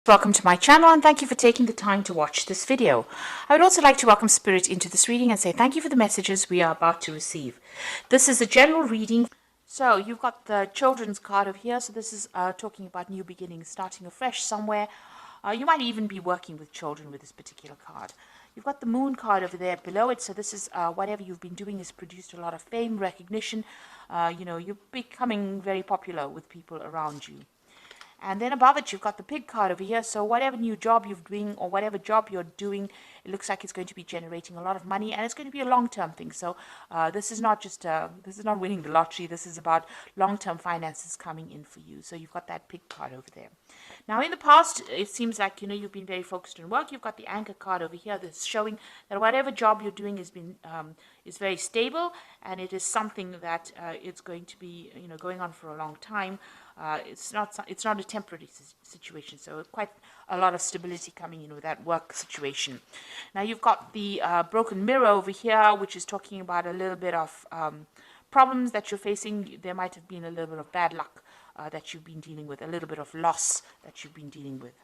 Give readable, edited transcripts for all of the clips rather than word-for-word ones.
Welcome to my channel and thank you for taking the time to watch this video. I would also like to welcome Spirit into this reading and say thank you for the messages we are about to receive. This is a general reading. So you've got the children's card over here. So this is talking about new beginnings, starting afresh somewhere. You might even be working with children with this particular card. You've got the moon card over there below it. So this is whatever you've been doing has produced a lot of fame, recognition. You're becoming very popular with people around you. And then above it, you've got the pig card over here. So whatever new job you're doing or whatever job you're doing, it looks like it's going to be generating a lot of money and it's going to be a long-term thing. So this is not just, this is not winning the lottery. This is about long-term finances coming in for you. So you've got that pig card over there. Now in the past, it seems like, you've been very focused on work. You've got the anchor card over here that's showing that whatever job you're doing is very stable and it is something that it's going to be, going on for a long time. It's not a temporary situation, so quite a lot of stability coming in with that work situation. Now you've got the broken mirror over here, which is talking about a little bit of problems that you're facing. There might have been a little bit of bad luck that you've been dealing with, a little bit of loss that you've been dealing with.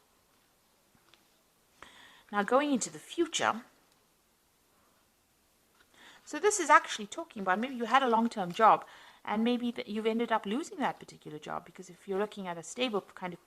Now going into the future, so this is actually talking about maybe you had a long-term job and maybe you've ended up losing that particular job, because if you're looking at a stable kind of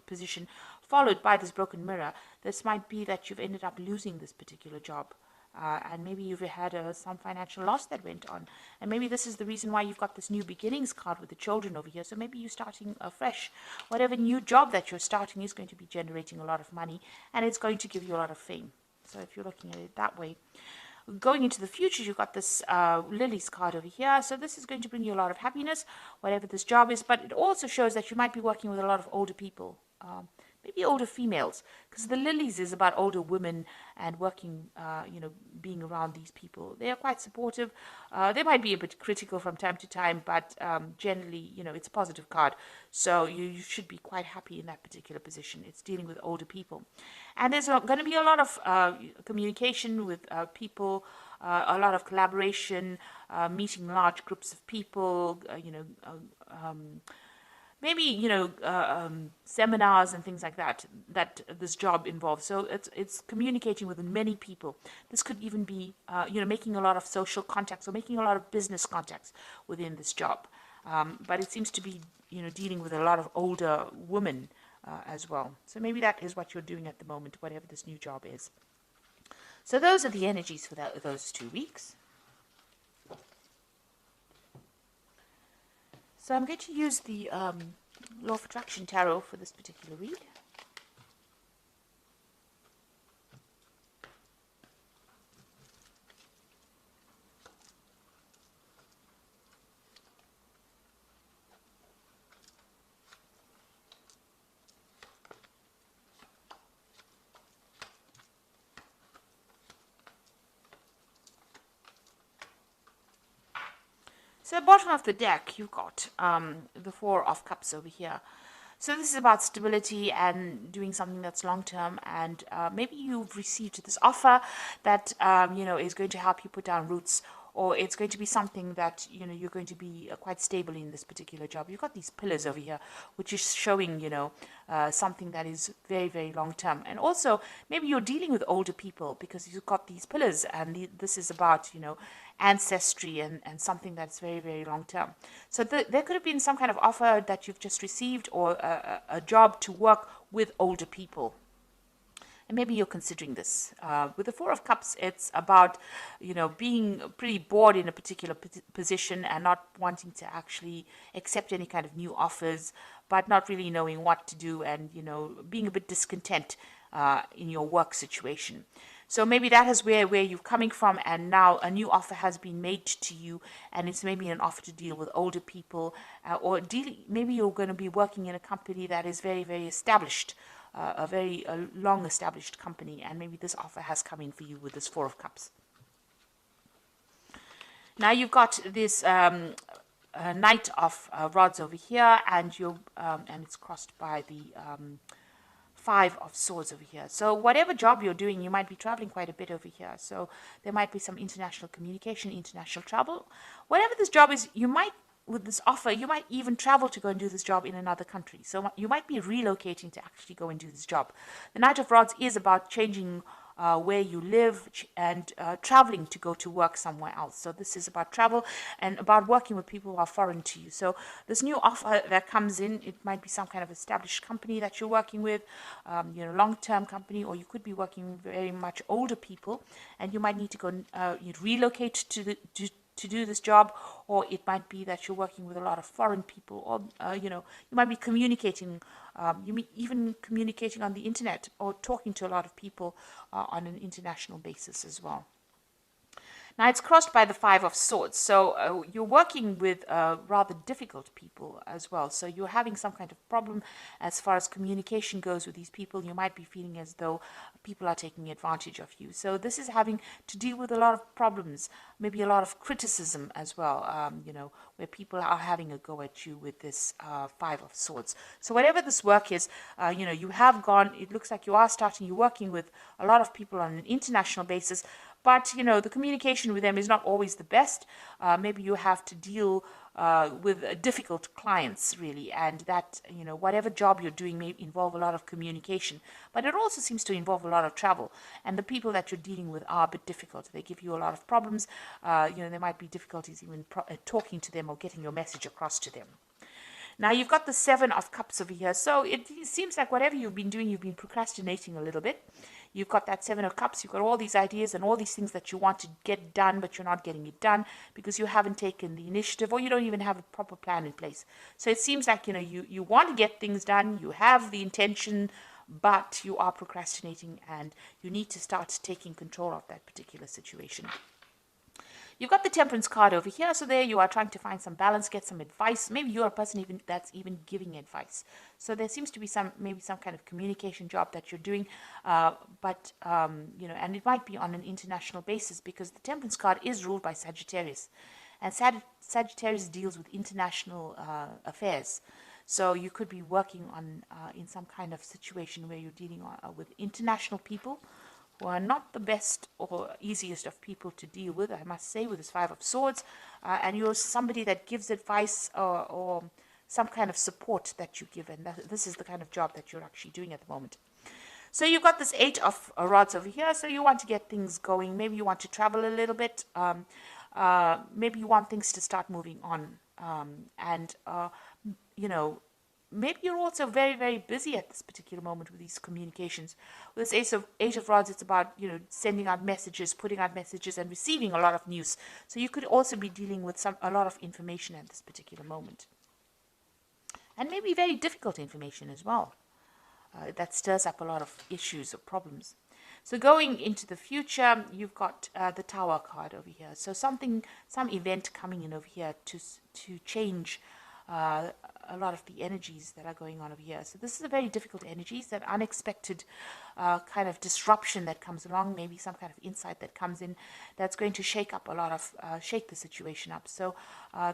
position followed by this broken mirror, this might be that you've ended up losing this particular job. And maybe you've had some financial loss that went on. And maybe this is the reason why you've got this new beginnings card with the children over here. So maybe you're starting afresh. Whatever new job that you're starting is going to be generating a lot of money and it's going to give you a lot of fame. So if you're looking at it that way. Going into the future, you've got this Lily's card over here. So this is going to bring you a lot of happiness, whatever this job is. But it also shows that you might be working with a lot of older people, maybe older females, because the Lilies is about older women and working, being around these people. They are quite supportive. They might be a bit critical from time to time, but generally, it's a positive card. So you should be quite happy in that particular position. It's dealing with older people. And there's going to be a lot of communication with people, a lot of collaboration, meeting large groups of people, maybe seminars and things like that this job involves. So it's communicating with many people. This could even be making a lot of social contacts or making a lot of business contacts within this job. But it seems to be dealing with a lot of older women as well. So maybe that is what you're doing at the moment, whatever this new job is. So those are the energies for those 2 weeks. So I'm going to use the Law of Attraction Tarot for this particular read. So bottom of the deck, you've got the Four of Cups over here. So this is about stability and doing something that's long-term, and maybe you've received this offer that, is going to help you put down roots, or it's going to be something that, you're going to be quite stable in this particular job. You've got these pillars over here, which is showing, something that is very, very long-term. And also, maybe you're dealing with older people because you've got these pillars, and this is about, ancestry and something that's very, very long-term. So there could have been some kind of offer that you've just received, or a job to work with older people. And maybe you're considering this. With the Four of Cups, it's about, being pretty bored in a particular position and not wanting to actually accept any kind of new offers, but not really knowing what to do and, being a bit discontent in your work situation. So maybe that is where you're coming from, and now a new offer has been made to you, and it's maybe an offer to deal with older people, or maybe you're going to be working in a company that is very, very established, a very long established company, and maybe this offer has come in for you with this Four of Cups. Now you've got this Knight of Rods over here, and it's crossed by the Five of Swords over here. So whatever job you're doing, you might be traveling quite a bit over here. So there might be some international communication, international travel. Whatever this job is, you might with this offer, you might even travel to go and do this job in another country. So you might be relocating to actually go and do this job. The Knight of Rods is about changing where you live and traveling to go to work somewhere else. So this is about travel and about working with people who are foreign to you. So this new offer that comes in, it might be some kind of established company that you're working with, long-term company, or you could be working with very much older people, and you might need to go you'd relocate to do this job, or it might be that you're working with a lot of foreign people, or you might be communicating, you may even communicating on the internet or talking to a lot of people on an international basis as well. Now it's crossed by the Five of Swords, so you're working with rather difficult people as well. So you're having some kind of problem as far as communication goes with these people. You might be feeling as though people are taking advantage of you. So this is having to deal with a lot of problems, maybe a lot of criticism as well, where people are having a go at you with this Five of Swords. So whatever this work is, you have gone, it looks like you're working with a lot of people on an international basis, but, the communication with them is not always the best. Maybe you have to deal with difficult clients, really. And that, whatever job you're doing may involve a lot of communication. But it also seems to involve a lot of travel. And the people that you're dealing with are a bit difficult. They give you a lot of problems. There might be difficulties even talking to them or getting your message across to them. Now you've got the Seven of Cups over here. So it seems like whatever you've been doing, you've been procrastinating a little bit. You've got that Seven of Cups. You've got all these ideas and all these things that you want to get done, but you're not getting it done because you haven't taken the initiative, or you don't even have a proper plan in place. So it seems like, you want to get things done. You have the intention, but you are procrastinating, and you need to start taking control of that particular situation. You've got the Temperance card over here, so there you are trying to find some balance, get some advice. Maybe you're a person that's even giving advice. So there seems to be maybe some kind of communication job that you're doing, and it might be on an international basis, because the Temperance card is ruled by Sagittarius, and Sagittarius deals with international affairs. So you could be working on in some kind of situation where you're dealing with international people, who are not the best or easiest of people to deal with, I must say, with this Five of Swords. And you're somebody that gives advice or some kind of support that you give. And this is the kind of job that you're actually doing at the moment. So you've got this Eight of Rods over here. So you want to get things going. Maybe you want to travel a little bit. Maybe you want things to start moving on. Maybe you're also very, very busy at this particular moment with these communications. With this Eight of Rods, it's about, sending out messages, putting out messages, and receiving a lot of news. So you could also be dealing with a lot of information at this particular moment. And maybe very difficult information as well. That stirs up a lot of issues or problems. So going into the future, you've got the Tower card over here. So some event coming in over here to change a lot of the energies that are going on over here. So this is a very difficult energy. It's that unexpected kind of disruption that comes along, maybe some kind of insight that comes in that's going to shake the situation up. So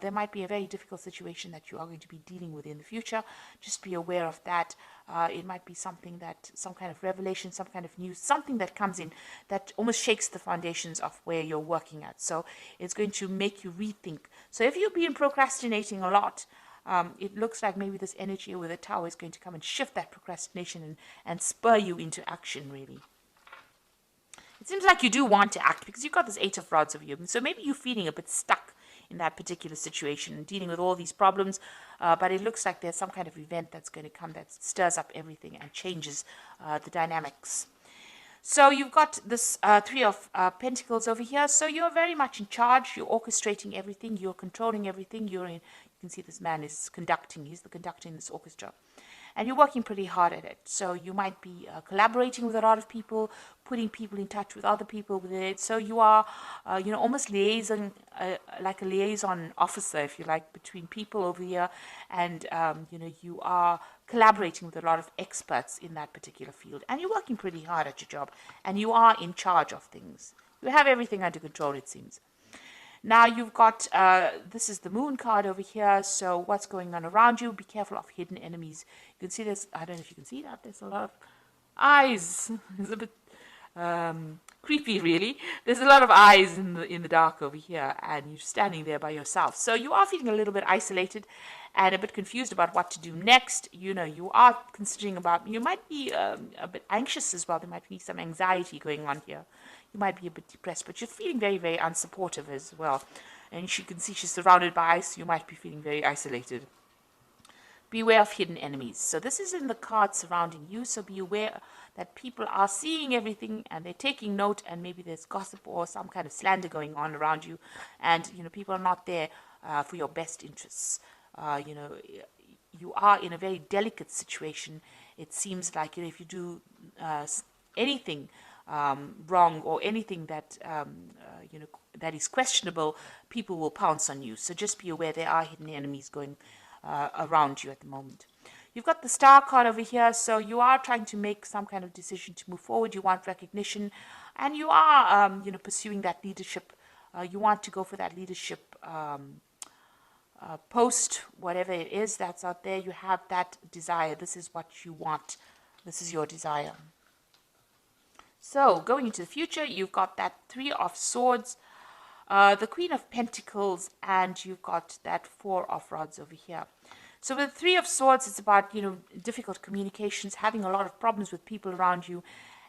there might be a very difficult situation that you are going to be dealing with in the future. Just be aware of that. It might be some kind of revelation, some kind of news, something that comes in that almost shakes the foundations of where you're working at. So it's going to make you rethink. So if you've been procrastinating a lot, it looks like maybe this energy with the Tower is going to come and shift that procrastination and spur you into action, really. It seems like you do want to act because you've got this Eight of Rods over you. So maybe you're feeling a bit stuck in that particular situation, dealing with all these problems, but it looks like there's some kind of event that's going to come that stirs up everything and changes the dynamics. So you've got this Three of Pentacles over here. So you're very much in charge. You're orchestrating everything. You're controlling everything. You can see this man is conducting. He's the conductor in this orchestra. And you're working pretty hard at it. So you might be collaborating with a lot of people, putting people in touch with other people with it. So you are, almost liaison, like a liaison officer, if you like, between people over here. And, you are collaborating with a lot of experts in that particular field. And you're working pretty hard at your job. And you are in charge of things. You have everything under control, it seems. Now you've got, this is the Moon card over here, so what's going on around you? Be careful of hidden enemies. You can see this, I don't know if you can see that, there's a lot of eyes. It's a bit creepy, really. There's a lot of eyes in the dark over here, and you're standing there by yourself. So you are feeling a little bit isolated and a bit confused about what to do next. You know, you are considering about, you might be a bit anxious as well. There might be some anxiety going on here. You might be a bit depressed, but you're feeling very, very unsupportive as well. And you can see she's surrounded by ice. You might be feeling very isolated. Beware of hidden enemies. So this is in the card surrounding you. So be aware that people are seeing everything and they're taking note, and maybe there's gossip or some kind of slander going on around you. And, you know, people are not there for your best interests. You know, you are in a very delicate situation. It seems like, you know, if you do anything wrong or anything that, you know, that is questionable, people will pounce on you. So just be aware there are hidden enemies going around you at the moment. You've got the star card over here, so you are trying to make some kind of decision to move forward. You want recognition, and you are, you know, pursuing that leadership. You want to go for that leadership post, whatever it is that's out there. You have that desire. This is what you want. This is your desire. So going into the future, you've got that Three of Swords, the Queen of Pentacles, and you've got that Four of Rods over here. So with the Three of Swords, it's about, you know, difficult communications, having a lot of problems with people around you,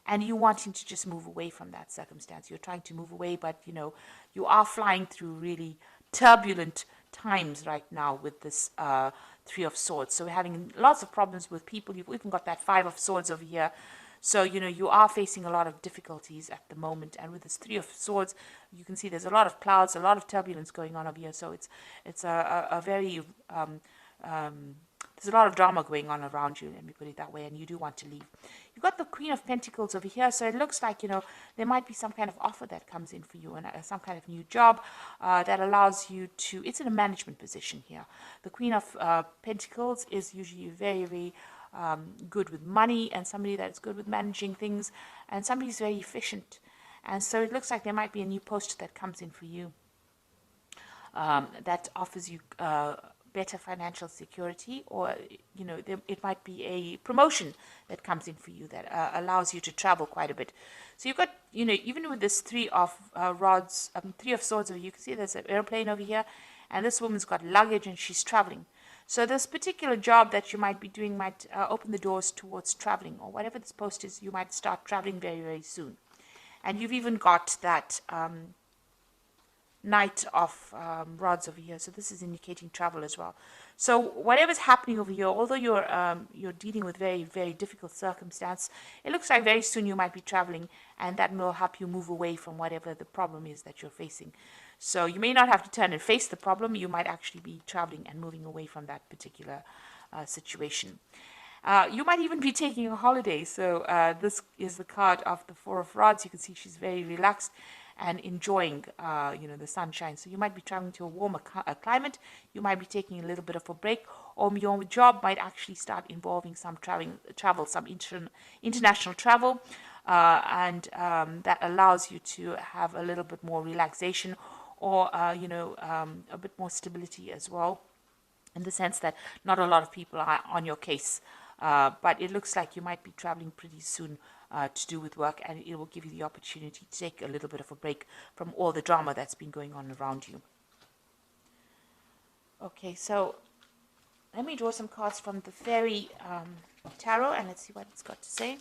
and you wanting to just move away from that circumstance. You're trying to move away, but, you know, you are flying through really turbulent times right now with this Three of Swords. So we're having lots of problems with people. You've even got that Five of Swords over here. So, you know, you are facing a lot of difficulties at the moment. And with this Three of Swords, you can see there's a lot of clouds, a lot of turbulence going on over here. So it's a very, there's a lot of drama going on around you, let me put it that way, and you do want to leave. You've got the Queen of Pentacles over here. So it looks like, you know, there might be some kind of offer that comes in for you, and some kind of new job that allows you to, it's in a management position here. The Queen of Pentacles is usually very, very good with money, and somebody that's good with managing things, and somebody who's very efficient. And so it looks like there might be a new post that comes in for you that offers you better financial security, or, you know, it might be a promotion that comes in for you that allows you to travel quite a bit. So you've got, you know, even with this Three of Rods, Three of Swords over, you can see there's an airplane over here, and this woman's got luggage and she's traveling. So this particular job that you might be doing might open the doors towards traveling, or whatever this post is, you might start traveling very, very soon. And you've even got that Knight of Rods over here. So this is indicating travel as well. So whatever's happening over here, although you're dealing with very, very difficult circumstance, it looks like very soon you might be traveling, and that will help you move away from whatever the problem is that you're facing. So you may not have to turn and face the problem. You might actually be traveling and moving away from that particular situation. You might even be taking a holiday. So this is the card of the Four of Rods. You can see she's very relaxed and enjoying, you know, the sunshine. So you might be traveling to a warmer climate. You might be taking a little bit of a break, or your job might actually start involving some travel, some international travel, and that allows you to have a little bit more relaxation, or, you know, a bit more stability as well, in the sense that not a lot of people are on your case. But it looks like you might be traveling pretty soon to do with work, and it will give you the opportunity to take a little bit of a break from all the drama that's been going on around you. Okay, so let me draw some cards from the Fairy Tarot, and let's see what it's got to say.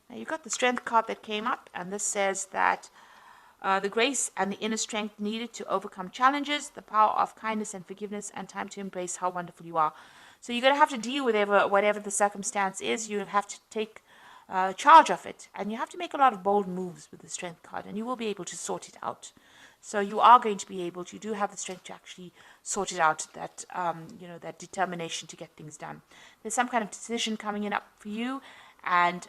Now you've got the Strength card that came up, and this says that the grace and the inner strength needed to overcome challenges, the power of kindness and forgiveness, and time to embrace how wonderful you are. So you're going to have to deal with whatever the circumstance is. You have to take charge of it, and you have to make a lot of bold moves with the Strength card, and you will be able to sort it out. So you are going to be able to, you do have the strength to actually sort it out, that, you know, that determination to get things done. There's some kind of decision coming in up for you, and,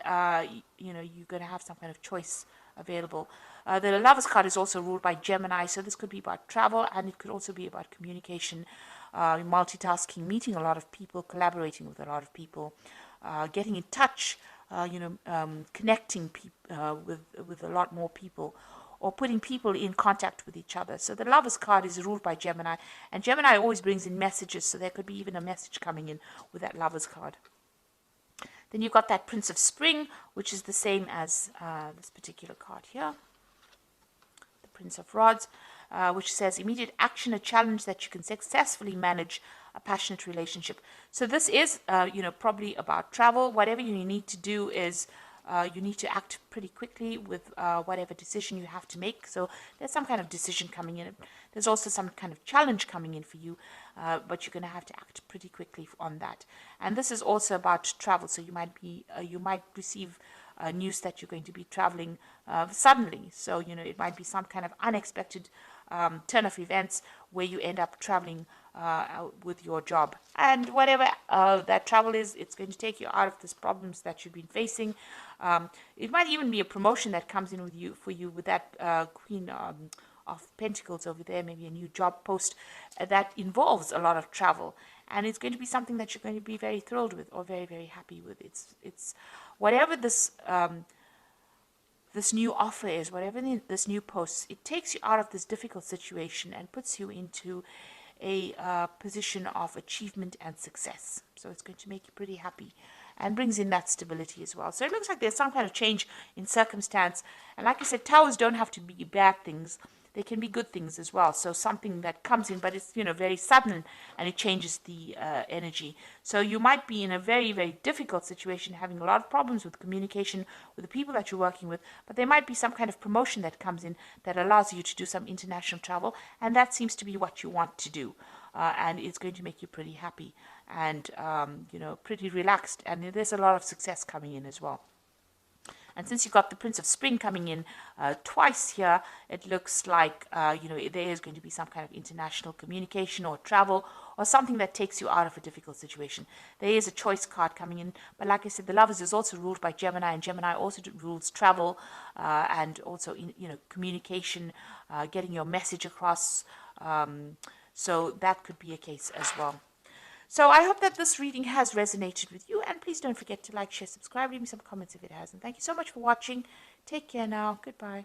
you know, you're going to have some kind of choice available. The Lovers card is also ruled by Gemini, so this could be about travel, and it could also be about communication, multitasking, meeting a lot of people, collaborating with a lot of people, getting in touch, you know, connecting with a lot more people, or putting people in contact with each other. So the Lovers card is ruled by Gemini, and Gemini always brings in messages, so there could be even a message coming in with that Lovers card. Then you've got that Prince of Spring, which is the same as this particular card here. The Prince of Rods, which says immediate action, a challenge that you can successfully manage, a passionate relationship. So this is, probably about travel. Whatever you need to do is you need to act pretty quickly with whatever decision you have to make. So there's some kind of decision coming in. There's also some kind of challenge coming in for you, but you're going to have to act pretty quickly on that. And this is also about travel. So you might receive news that you're going to be traveling suddenly. So it might be some kind of unexpected turn of events where you end up traveling with your job, and whatever that travel is, it's going to take you out of these problems that you've been facing. It might even be a promotion that comes in for you with that Queen of Pentacles over there, maybe a new job post that involves a lot of travel, and it's going to be something that you're going to be very thrilled with or very, very happy with. It's whatever this new offer is, whatever this new post, it takes you out of this difficult situation and puts you into a position of achievement and success. So it's going to make you pretty happy and brings in that stability as well. So it looks like there's some kind of change in circumstance. And like I said, towers don't have to be bad things. They can be good things as well. So something that comes in, but it's, very sudden, and it changes the energy. So you might be in a very, very difficult situation, having a lot of problems with communication with the people that you're working with, but there might be some kind of promotion that comes in that allows you to do some international travel, and that seems to be what you want to do. And it's going to make you pretty happy and, pretty relaxed. And there's a lot of success coming in as well. And since you've got the Prince of Spring coming in twice here, it looks like, there is going to be some kind of international communication or travel or something that takes you out of a difficult situation. There is a choice card coming in. But like I said, the Lovers is also ruled by Gemini, and Gemini also rules travel and also, communication, getting your message across. So that could be a case as well. So I hope that this reading has resonated with you, and please don't forget to like, share, subscribe, leave me some comments if it has. And thank you so much for watching. Take care now. Goodbye.